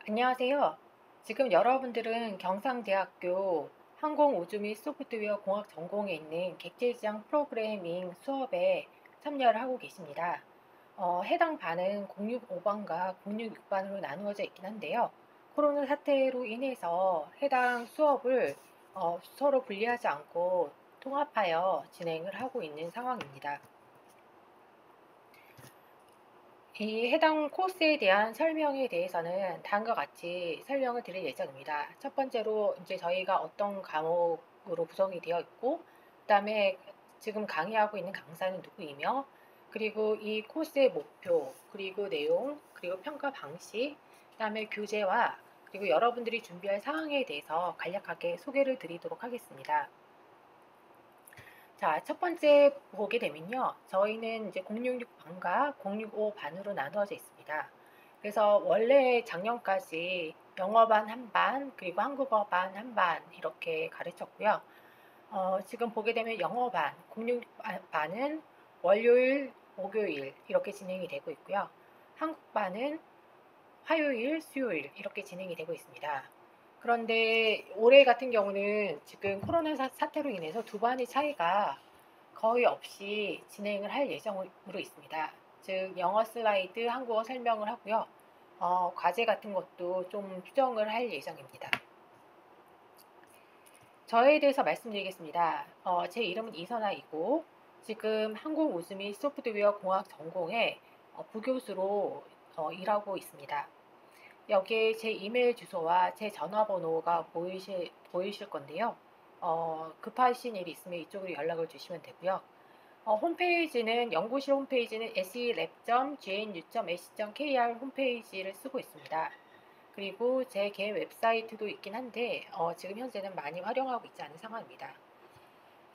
안녕하세요. 지금 여러분들은 경상대학교 항공우주 및 소프트웨어 공학 전공에 있는 객체지향 프로그래밍 수업에 참여를 하고 계십니다. 해당 반은 065반과 066반으로 나누어져 있긴 한데요. 코로나 사태로 인해서 해당 수업을 서로 분리하지 않고 통합하여 진행을 하고 있는 상황입니다. 이 해당 코스에 대한 설명에 대해서는 다음과 같이 설명을 드릴 예정입니다. 첫 번째로 이제 저희가 어떤 과목으로 구성이 되어 있고, 그다음에 지금 강의하고 있는 강사는 누구이며, 그리고 이 코스의 목표, 그리고 내용, 그리고 평가 방식, 그다음에 교재와 그리고 여러분들이 준비할 사항에 대해서 간략하게 소개를 드리도록 하겠습니다. 자, 첫 번째 보게 되면요. 저희는 이제 066반과 065반으로 나누어져 있습니다. 그래서 원래 작년까지 영어반 한 반, 그리고 한국어반 한 반 이렇게 가르쳤고요. 지금 보게 되면 영어반, 066반은 월요일, 목요일 이렇게 진행이 되고 있고요. 한국반은 화요일, 수요일 이렇게 진행이 되고 있습니다. 그런데 올해 같은 경우는 지금 코로나 사태로 인해서 두 반의 차이가 거의 없이 진행을 할 예정으로 있습니다. 즉 영어 슬라이드, 한국어 설명을 하고요. 과제 같은 것도 좀 수정을 할 예정입니다. 저에 대해서 말씀드리겠습니다. 제 이름은 이선아이고 지금 항공우주 및 소프트웨어 공학 전공의 부교수로 일하고 있습니다. 여기에 제 이메일 주소와 제 전화번호가 보이실 건데요. 급하신 일이 있으면 이쪽으로 연락을 주시면 되고요. 홈페이지는 연구실 홈페이지는 selab.gnu.ac.kr 홈페이지를 쓰고 있습니다. 그리고 제 개인 웹사이트도 있긴 한데 지금 현재는 많이 활용하고 있지 않은 상황입니다.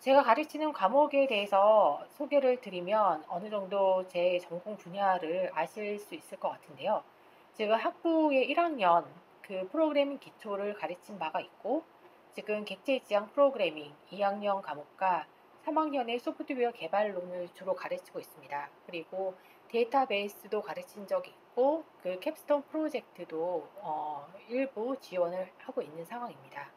제가 가르치는 과목에 대해서 소개를 드리면 어느 정도 제 전공 분야를 아실 수 있을 것 같은데요. 제가 학부의 1학년 그 프로그래밍 기초를 가르친 바가 있고 지금 객체지향 프로그래밍 2학년 과목과 3학년의 소프트웨어 개발론을 주로 가르치고 있습니다. 그리고 데이터베이스도 가르친 적이 있고 그 캡스톤 프로젝트도 일부 지원을 하고 있는 상황입니다.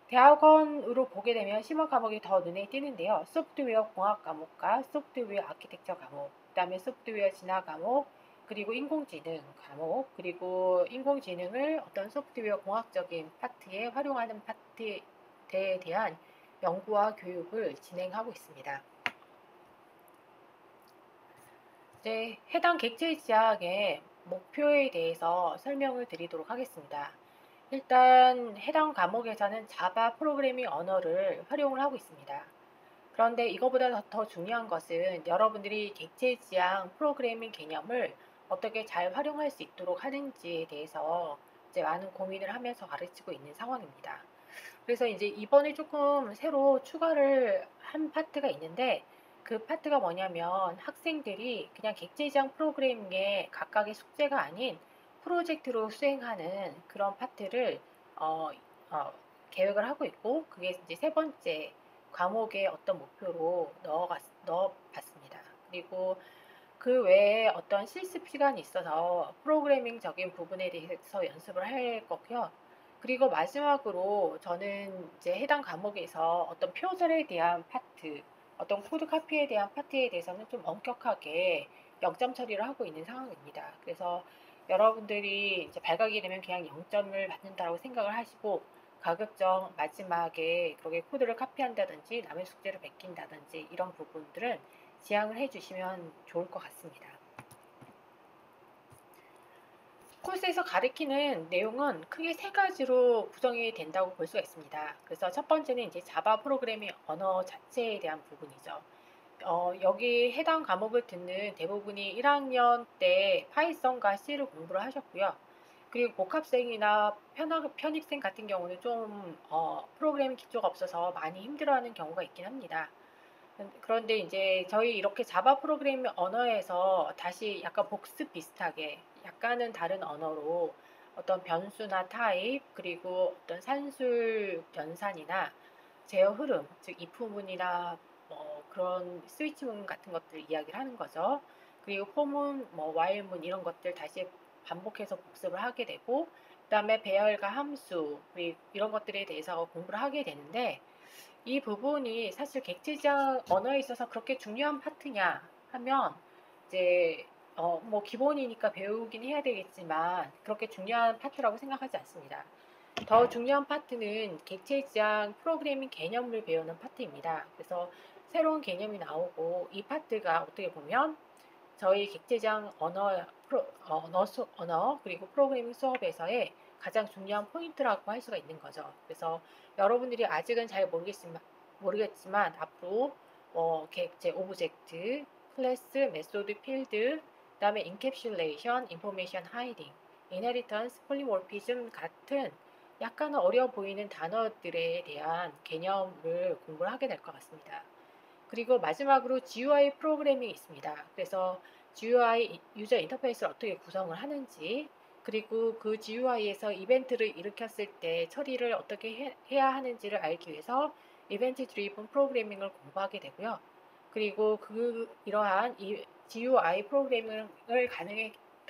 대학원으로 보게 되면 심화 과목이 더 눈에 띄는데요. 소프트웨어 공학 과목과 소프트웨어 아키텍처 과목, 그다음에 소프트웨어 진화 과목, 그리고 인공지능 과목, 그리고 인공지능을 어떤 소프트웨어 공학적인 파트에 활용하는 파트에 대한 연구와 교육을 진행하고 있습니다. 이제 해당 객체 지향의 목표에 대해서 설명을 드리도록 하겠습니다. 일단 해당 과목에서는 자바 프로그래밍 언어를 활용을 하고 있습니다. 그런데 이거보다 더 중요한 것은 여러분들이 객체 지향 프로그래밍 개념을 어떻게 잘 활용할 수 있도록 하는지에 대해서 이제 많은 고민을 하면서 가르치고 있는 상황입니다. 그래서 이제 이번에 조금 새로 추가를 한 파트가 있는데 그 파트가 뭐냐면 학생들이 그냥 객체지향 프로그래밍의 각각의 숙제가 아닌 프로젝트로 수행하는 그런 파트를 어, 어, 계획을 하고 있고 그게 이제 세 번째 과목의 어떤 목표로 넣어봤습니다. 그리고 그 외에 어떤 실습 시간이 있어서 프로그래밍적인 부분에 대해서 연습을 할 거고요. 그리고 마지막으로 저는 이제 해당 과목에서 어떤 표절에 대한 파트, 어떤 코드 카피에 대한 파트에 대해서는 좀 엄격하게 0점 처리를 하고 있는 상황입니다. 그래서 여러분들이 이제 발각이 되면 그냥 0점을 받는다고 생각을 하시고 가급적 마지막에 그렇게 코드를 카피한다든지 남의 숙제를 베낀다든지 이런 부분들은 지양을 해주시면 좋을 것 같습니다. 코스에서 가리키는 내용은 크게 세 가지로 구성이 된다고 볼 수가 있습니다. 그래서 첫 번째는 이제 자바 프로그래밍 언어 자체에 대한 부분이죠. 여기 해당 과목을 듣는 대부분이 1학년 때 파이썬과 C를 공부를 하셨고요. 그리고 복합생이나 편입생 같은 경우는 좀 프로그래밍 기초가 없어서 많이 힘들어하는 경우가 있긴 합니다. 그런데 이제 저희 이렇게 자바 프로그래밍 언어에서 다시 약간 복습 비슷하게 약간은 다른 언어로 어떤 변수나 타입 그리고 어떤 산술 연산이나 제어 흐름 즉 if 문이나 뭐 그런 스위치 문 같은 것들 이야기를 하는 거죠. 그리고 포문 뭐 while 문 이런 것들 다시 반복해서 복습을 하게 되고, 그다음에 배열과 함수 이런 것들에 대해서 공부를 하게 되는데, 이 부분이 사실 객체지향 언어에 있어서 그렇게 중요한 파트냐 하면 이제 뭐 기본이니까 배우긴 해야 되겠지만 그렇게 중요한 파트라고 생각하지 않습니다. 더 중요한 파트는 객체지향 프로그래밍 개념을 배우는 파트입니다. 그래서 새로운 개념이 나오고 이 파트가 어떻게 보면 저희 객체지향 언어 그리고 프로그래밍 수업에서의 가장 중요한 포인트라고 할 수가 있는 거죠. 그래서 여러분들이 아직은 잘 모르겠지만 앞으로 객체, 오브젝트, 클래스, 메소드, 필드, 그다음에 인캡슐레이션, 인포메이션 하이딩, 이너리턴스, 폴리모피즘 같은 약간 어려 보이는 단어들에 대한 개념을 공부를 하게 될 것 같습니다. 그리고 마지막으로 GUI 프로그래밍이 있습니다. 그래서 GUI 유저 인터페이스를 어떻게 구성을 하는지, 그리고 그 GUI에서 이벤트를 일으켰을 때 처리를 어떻게 해야 하는지를 알기 위해서 이벤트 드리븐 프로그래밍을 공부하게 되고요. 그리고 이러한 이 GUI 프로그래밍을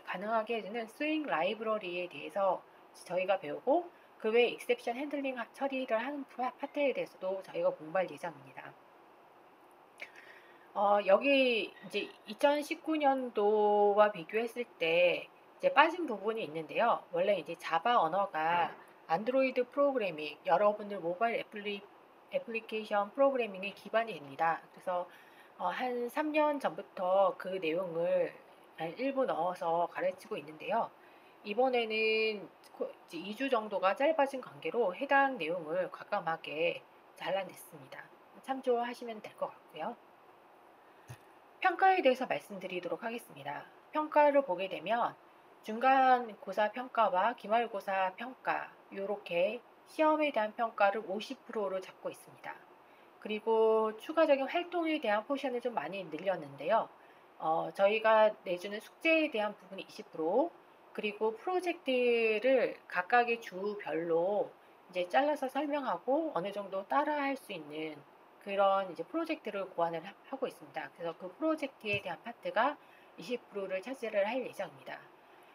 가능하게 해주는 스윙 라이브러리에 대해서 저희가 배우고, 그 외 익셉션 핸들링 처리를 하는 파트에 대해서도 저희가 공부할 예정입니다. 여기 이제 2019년도와 비교했을 때 이제 빠진 부분이 있는데요. 원래 이제 자바 언어가 안드로이드 프로그래밍, 여러분들 모바일 애플리케이션 프로그래밍의 기반이 됩니다. 그래서 한 3년 전부터 그 내용을 일부 넣어서 가르치고 있는데요. 이번에는 이제 2주 정도가 짧아진 관계로 해당 내용을 과감하게 잘라냈습니다. 참조하시면 될 것 같고요. 평가에 대해서 말씀드리도록 하겠습니다. 평가를 보게 되면 중간고사 평가와 기말고사 평가, 이렇게 시험에 대한 평가를 50%로 잡고 있습니다. 그리고 추가적인 활동에 대한 포션을 좀 많이 늘렸는데요. 저희가 내주는 숙제에 대한 부분이 20%, 그리고 프로젝트를 각각의 주별로 이제 잘라서 설명하고 어느 정도 따라할 수 있는 그런 이제 프로젝트를 고안을 하고 있습니다. 그래서 그 프로젝트에 대한 파트가 20%를 차지를 할 예정입니다.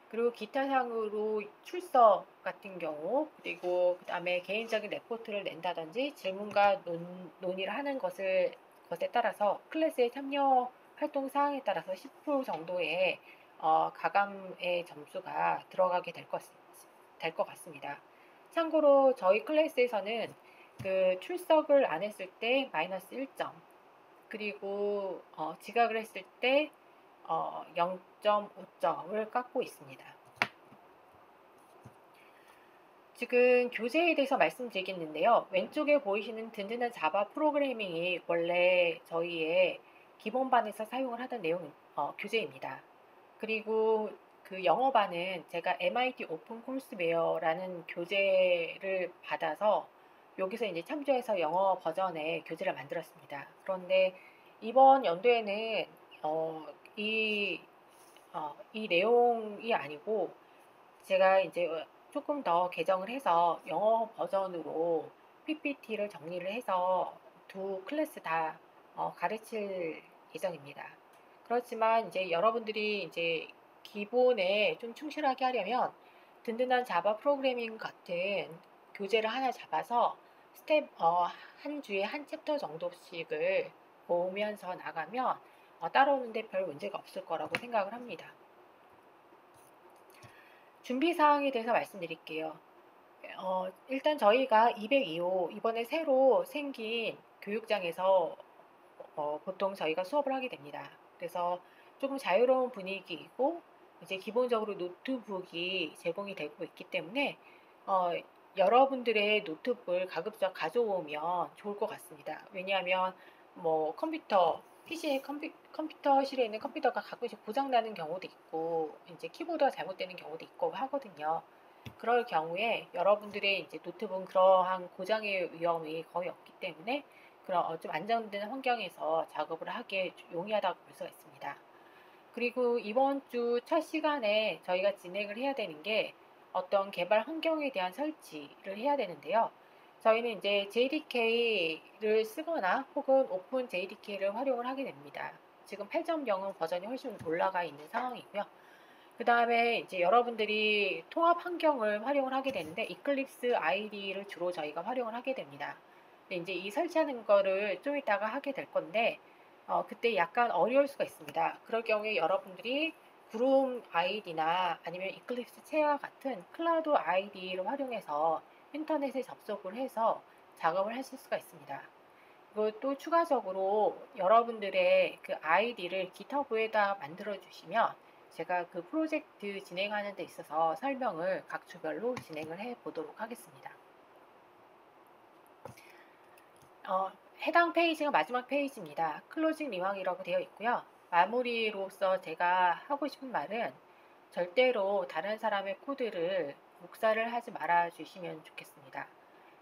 그리고 기타 사항으로 출석 같은 경우, 그리고 그다음에 개인적인 레포트를 낸다든지 질문과 논의를 하는 것에 따라서 클래스의 참여 활동 사항에 따라서 10% 정도의 가감의 점수가 들어가게 될 것 같습니다. 참고로 저희 클래스에서는 그 출석을 안 했을 때 마이너스 1점, 그리고 지각을 했을 때 0.5점을 깎고 있습니다. 지금 교재에 대해서 말씀드리겠는데요. 왼쪽에 보이시는 든든한 자바 프로그래밍이 원래 저희의 기본반에서 사용을 하던 교재입니다. 그리고 그 영어반은 제가 MIT 오픈 코스웨어라는 교재를 받아서 여기서 이제 참조해서 영어 버전의 교재를 만들었습니다. 그런데 이번 연도에는 이 내용이 아니고 제가 이제 조금 더 개정을 해서 영어 버전으로 PPT를 정리를 해서 두 클래스 다 가르칠 예정입니다. 그렇지만 이제 여러분들이 이제 기본에 좀 충실하게 하려면 든든한 자바 프로그래밍 같은 교재를 하나 잡아서 한 주에 한 챕터 정도씩을 보면서 나가면 따라오는데 별 문제가 없을 거라고 생각을 합니다. 준비 사항에 대해서 말씀드릴게요. 일단 저희가 202호 이번에 새로 생긴 교육장에서 보통 저희가 수업을 하게 됩니다. 그래서 조금 자유로운 분위기이고 이제 기본적으로 노트북이 제공이 되고 있기 때문에 여러분들의 노트북을 가급적 가져오면 좋을 것 같습니다. 왜냐하면 뭐 PC의 컴퓨터실에 있는 컴퓨터가 가끔씩 고장나는 경우도 있고 이제 키보드가 잘못되는 경우도 있고 하거든요. 그럴 경우에 여러분들의 이제 노트북은 그러한 고장의 위험이 거의 없기 때문에 그런 좀 안정된 환경에서 작업을 하기에 용이하다고 볼 수가 있습니다. 그리고 이번 주 첫 시간에 저희가 진행을 해야 되는 게 어떤 개발 환경에 대한 설치를 해야 되는데요. 저희는 이제 JDK를 쓰거나 혹은 오픈 JDK를 활용을 하게 됩니다. 지금 8.0은 버전이 훨씬 올라가 있는 상황이고요. 그다음에 이제 여러분들이 통합 환경을 활용을 하게 되는데 이클립스 ID를 주로 저희가 활용을 하게 됩니다. 근데 인제 이 설치하는 거를 좀 이따가 하게 될 건데 그때 약간 어려울 수가 있습니다. 그럴 경우에 여러분들이 그룹 아이디나 아니면 이클립스 체와 같은 클라우드 아이디를 활용해서 인터넷에 접속을 해서 작업을 하실 수가 있습니다. 그리고 또 추가적으로 여러분들의 그 아이디를 GitHub에다 만들어 주시면 제가 그 프로젝트 진행하는 데 있어서 설명을 각 주별로 진행을 해 보도록 하겠습니다. 해당 페이지가 마지막 페이지입니다. 클로징 리mark이라고 되어 있고요. 마무리로서 제가 하고 싶은 말은 절대로 다른 사람의 코드를 복사를 하지 말아 주시면 좋겠습니다.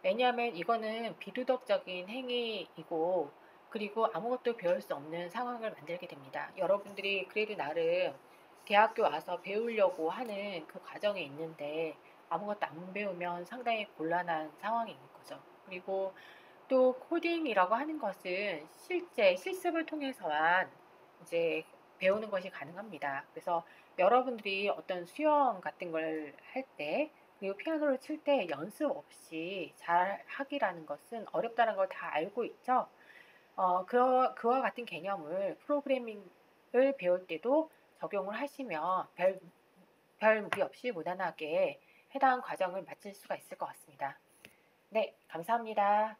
왜냐하면 이거는 비도덕적인 행위이고 그리고 아무것도 배울 수 없는 상황을 만들게 됩니다. 여러분들이 그래도 나름 대학교 와서 배우려고 하는 그 과정에 있는데 아무것도 안 배우면 상당히 곤란한 상황인 거죠. 그리고 또 코딩이라고 하는 것은 실제 실습을 통해서만 이제 배우는 것이 가능합니다. 그래서 여러분들이 어떤 수영 같은 걸 할 때, 그리고 피아노를 칠 때 연습 없이 잘 하기라는 것은 어렵다는 걸 다 알고 있죠. 그와 같은 개념을 프로그래밍을 배울 때도 적용을 하시면 별 무리 없이 무난하게 해당 과정을 마칠 수가 있을 것 같습니다. 네, 감사합니다.